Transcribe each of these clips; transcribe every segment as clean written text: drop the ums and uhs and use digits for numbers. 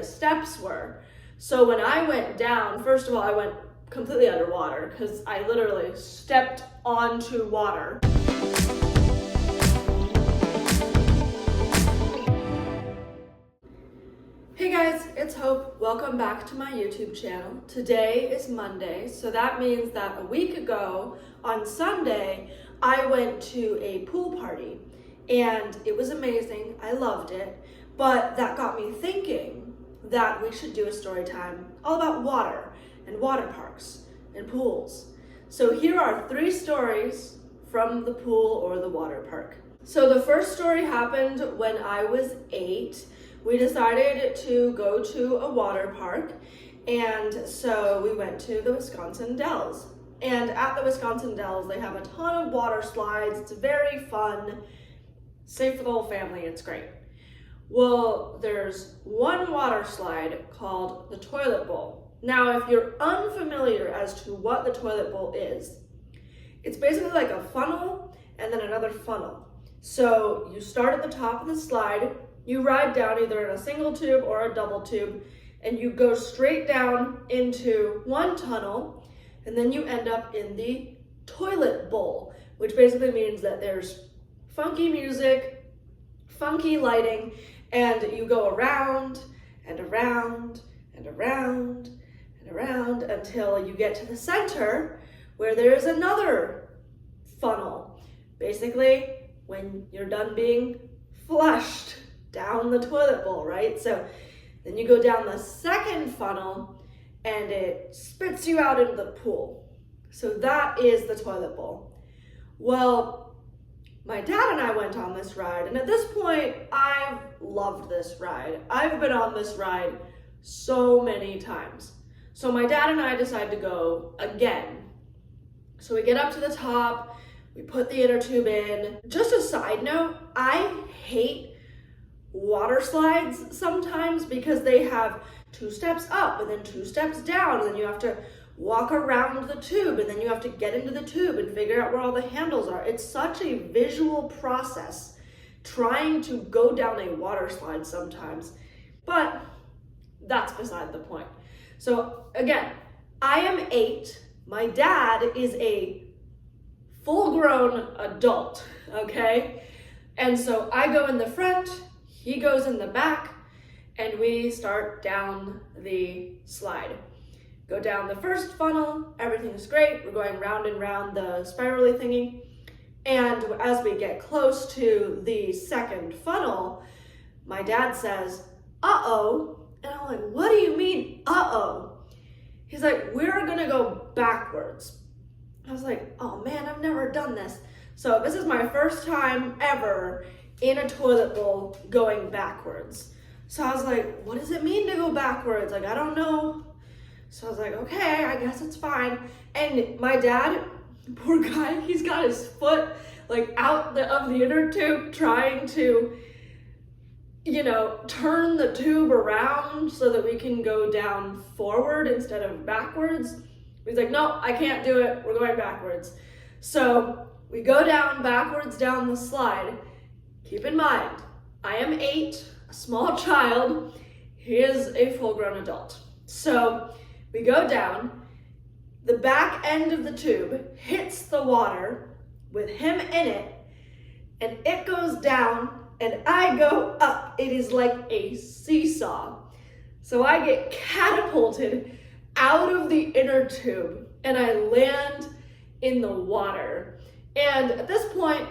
steps were. So when I went down, first of all, I went completely underwater because I literally stepped onto water. Hey guys, it's Hope. Welcome back to my YouTube channel. Today is Monday, so that means that a week ago on Sunday, I went to a pool party and it was amazing. I loved it, but that got me thinking that we should do a story time all about water and water parks and pools. So here are 3 stories from the pool or the water park. So the first story happened when I was 8. We decided to go to a water park, and so we went to the Wisconsin Dells. And at the Wisconsin Dells, they have a ton of water slides. It's very fun, safe for the whole family, it's great. Well, there's one water slide called the toilet bowl. Now, if you're unfamiliar as to what the toilet bowl is, it's basically like a funnel and then another funnel. So you start at the top of the slide, you ride down either in a single tube or a double tube, and you go straight down into one tunnel, and then you end up in the toilet bowl, which basically means that there's funky music, funky lighting, and you go around and around and around and around until you get to the center where there's another funnel. Basically, when you're done being flushed down the toilet bowl, right? So then you go down the second funnel and it spits you out into the pool. So that is the toilet bowl. Well, my dad and I went on this ride, and at this point, I've loved this ride. I've been on this ride so many times. So my dad and I decided to go again. So we get up to the top, we put the inner tube in. Just a side note, I hate water slides sometimes because they have 2 steps up and then 2 steps down, and then you have to walk around the tube, and then you have to get into the tube and figure out where all the handles are. It's such a visual process trying to go down a water slide sometimes, but that's beside the point. So again, I am 8. My dad is a full-grown adult, okay? And so I go in the front, he goes in the back, and we start down the slide. Go down the first funnel, everything's great. We're going round and round the spirally thingy. And as we get close to the second funnel, my dad says, uh-oh. And I'm like, what do you mean, uh-oh? He's like, we're gonna go backwards. I was like, oh man, I've never done this. So this is my first time ever in a toilet bowl going backwards. So I was like, what does it mean to go backwards? Like, I don't know. So I was like, okay, I guess it's fine. And my dad, poor guy, he's got his foot like out of the inner tube trying to, turn the tube around so that we can go down forward instead of backwards. He's like, no, I can't do it. We're going backwards. So we go down backwards down the slide. Keep in mind, I am 8, a small child. He is a full-grown adult. So we go down, the back end of the tube hits the water with him in it, and it goes down and I go up. It is like a seesaw. So I get catapulted out of the inner tube and I land in the water. And at this point,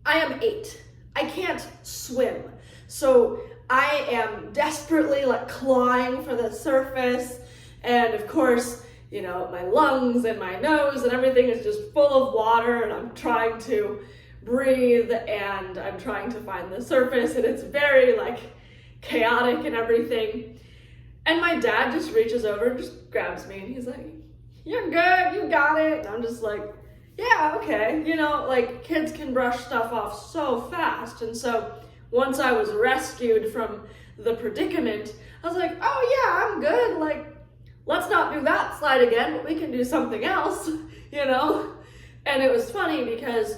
I am 8. I can't swim. So I am desperately clawing for the surface. And of course, my lungs and my nose and everything is just full of water, and I'm trying to breathe and I'm trying to find the surface, and it's very chaotic and everything. And my dad just reaches over and just grabs me and he's like, you're good, you got it. And I'm just like, yeah, okay. Kids can brush stuff off so fast. And so once I was rescued from the predicament, I was like, oh yeah, I'm good. Let's not do that slide again, but we can do something else, And it was funny because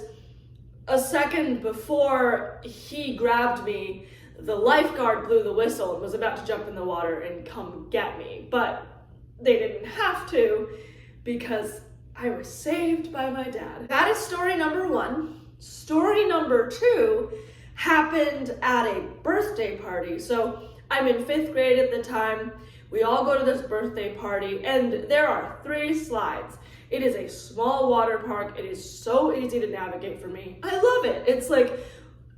a second before he grabbed me, the lifeguard blew the whistle and was about to jump in the water and come get me. But they didn't have to because I was saved by my dad. That is story number 1. Story number 2 happened at a birthday party. So I'm in 5th grade at the time. We all go to this birthday party and there are 3 slides. It is a small water park. It is so easy to navigate for me. I love it. It's like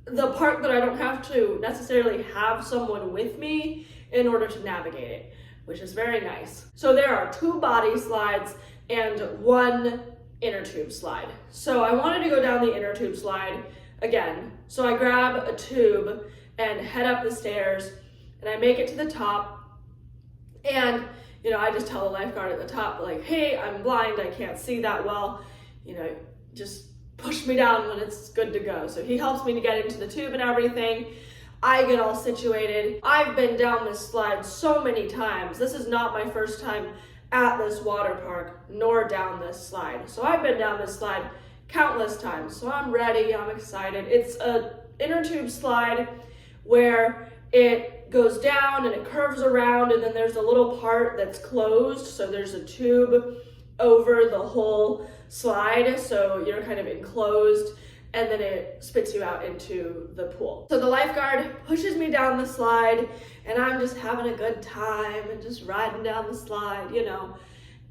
the park that I don't have to necessarily have someone with me in order to navigate it, which is very nice. So there are 2 body slides and 1 inner tube slide. So I wanted to go down the inner tube slide again. So I grab a tube and head up the stairs and I make it to the top. And, you know, I just tell the lifeguard at the top, like, hey, I'm blind, I can't see that well, you know, just push me down when it's good to go. So he helps me to get into the tube and everything. I get all situated. I've been down this slide so many times. This is not my first time at this water park, nor down this slide. So I've been down this slide countless times. So I'm ready, I'm excited. It's a inner tube slide where it goes down and it curves around, and then there's a little part that's closed. So there's a tube over the whole slide. So you're kind of enclosed, and then it spits you out into the pool. So the lifeguard pushes me down the slide and I'm just having a good time and just riding down the slide, you know.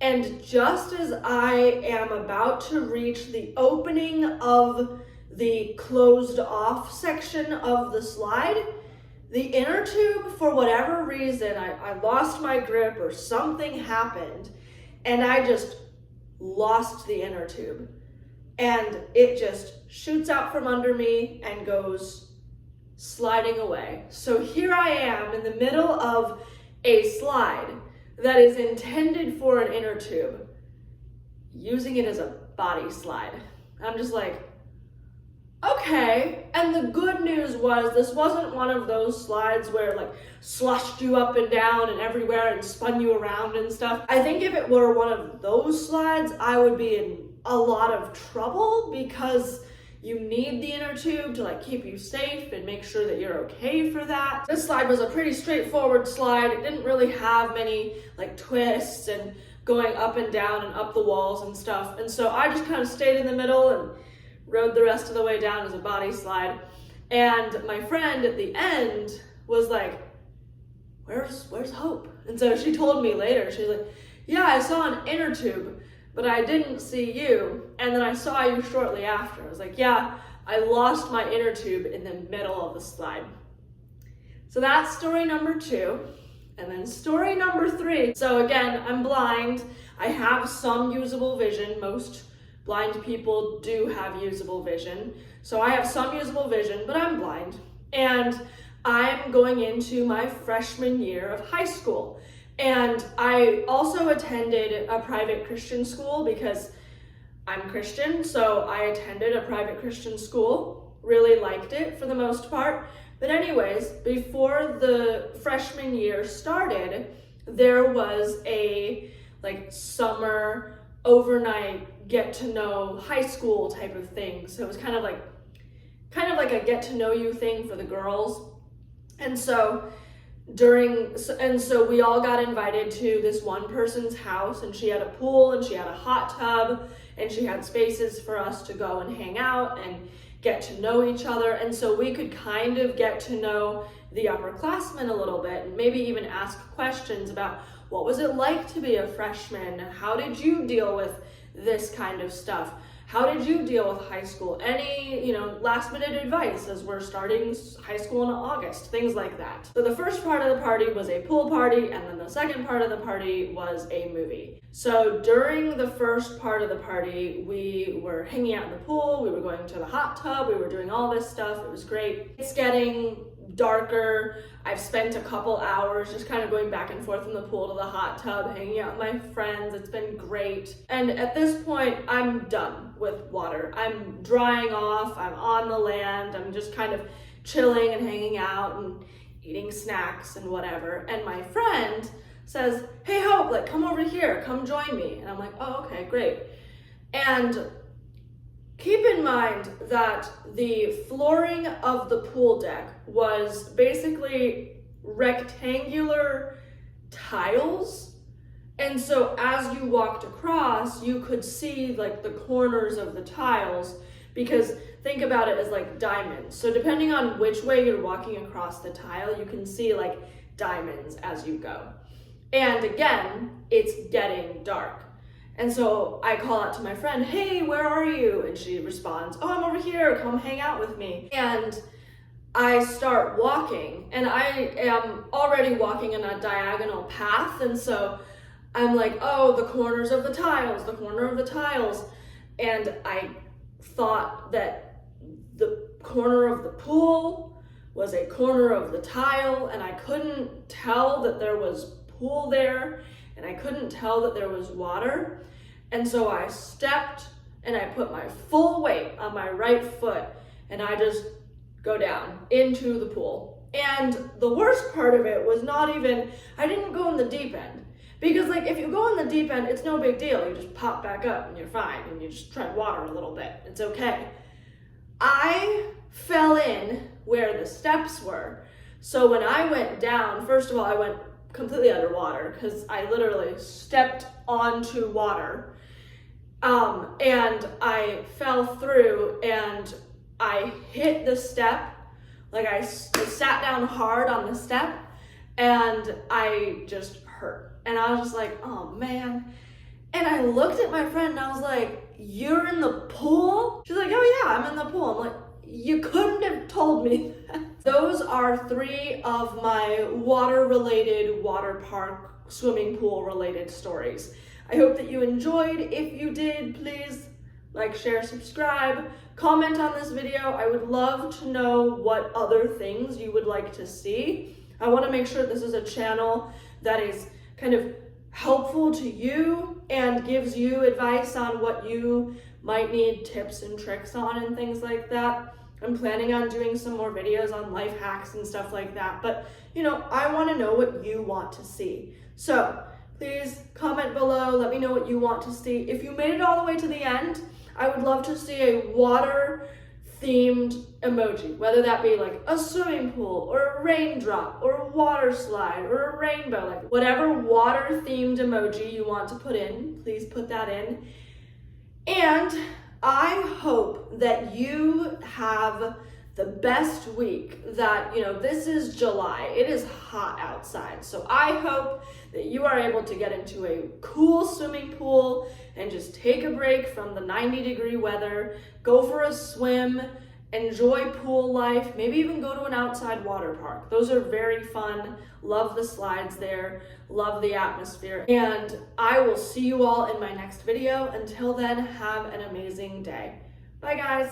And just as I am about to reach the opening of the closed off section of the slide, the inner tube, for whatever reason, I lost my grip or something happened and I just lost the inner tube. And it just shoots out from under me and goes sliding away. So here I am in the middle of a slide that is intended for an inner tube, using it as a body slide. I'm just like, okay. And the good news was this wasn't one of those slides where it like slushed you up and down and everywhere and spun you around and stuff. I think if it were one of those slides, I would be in a lot of trouble because you need the inner tube to like keep you safe and make sure that you're okay for that. This slide was a pretty straightforward slide. It didn't really have many like twists and going up and down and up the walls and stuff. And so I just kind of stayed in the middle and rode the rest of the way down as a body slide. And my friend at the end was like, where's Hope? And so she told me later, she was like, yeah, I saw an inner tube, but I didn't see you. And then I saw you shortly after. I was like, yeah, I lost my inner tube in the middle of the slide. So that's story number 2. And then story number 3. So again, I'm blind. I have some usable vision. Most blind people do have usable vision. So I have some usable vision, but I'm blind. And I'm going into my freshman year of high school. And I also attended a private Christian school because I'm Christian. So I attended a private Christian school, really liked it for the most part. But anyways, before the freshman year started, there was a like summer overnight get to know high school type of thing. So it was kind of like a get to know you thing for the girls. And so we all got invited to this one person's house, and she had a pool and she had a hot tub and she had spaces for us to go and hang out and get to know each other. And so we could kind of get to know the upperclassmen a little bit and maybe even ask questions about what was it like to be a freshman? How did you deal with this kind of stuff? How did you deal with high school? Any, last minute advice as we're starting high school in August, things like that. So the first part of the party was a pool party, and then the second part of the party was a movie. So during the first part of the party, we were hanging out in the pool, we were going to the hot tub, we were doing all this stuff. It was great. It's getting darker. I've spent a couple hours just kind of going back and forth from the pool to the hot tub, hanging out with my friends. It's been great. And at this point, I'm done with water. I'm drying off. I'm on the land. I'm just kind of chilling and hanging out and eating snacks and whatever. And my friend says, hey, Hope, come over here, come join me. And I'm like, oh, okay, great. And Keep in mind that the flooring of the pool deck was basically rectangular tiles. And so as you walked across, you could see like the corners of the tiles, because think about it as like diamonds. So depending on which way you're walking across the tile, you can see like diamonds as you go. And again, it's getting dark. And so I call out to my friend, hey, where are you? And she responds, oh, I'm over here, come hang out with me. And I start walking, and I am already walking in a diagonal path. And so I'm like, oh, the corners of the tiles, the corner of the tiles. And I thought that the corner of the pool was a corner of the tile, and I couldn't tell that there was pool there, and I couldn't tell that there was water. And so I stepped and I put my full weight on my right foot, and I just go down into the pool. And the worst part of it was not even, I didn't go in the deep end. Because like if you go in the deep end, it's no big deal. You just pop back up and you're fine, and you just tread water a little bit. It's okay. I fell in where the steps were. So when I went down, first of all, I went completely underwater because I literally stepped onto water. And I fell through and I hit the step. Like I sat down hard on the step and I just hurt. And I was just like, oh man. And I looked at my friend and I was like, you're in the pool? She's like, oh yeah, I'm in the pool. I'm like, you couldn't have told me that. Those are 3 of my water-related, water park, swimming pool-related stories. I hope that you enjoyed. If you did, please like, share, subscribe, comment on this video. I would love to know what other things you would like to see. I want to make sure this is a channel that is kind of helpful to you and gives you advice on what you might need tips and tricks on and things like that. I'm planning on doing some more videos on life hacks and stuff like that, but you know, I want to know what you want to see. So please comment below, let me know what you want to see. If you made it all the way to the end, I would love to see a water themed emoji, whether that be like a swimming pool or a raindrop or a water slide or a rainbow, like whatever water themed emoji you want to put in, please put that in. And I hope that you have the best week. That, you know, this is July, it is hot outside, so I hope that you are able to get into a cool swimming pool and just take a break from the 90-degree weather, go for a swim, enjoy pool life, maybe even go to an outside water park. Those are very fun. Love the slides there, love the atmosphere, and I will see you all in my next video. Until then, have an amazing day. Bye guys.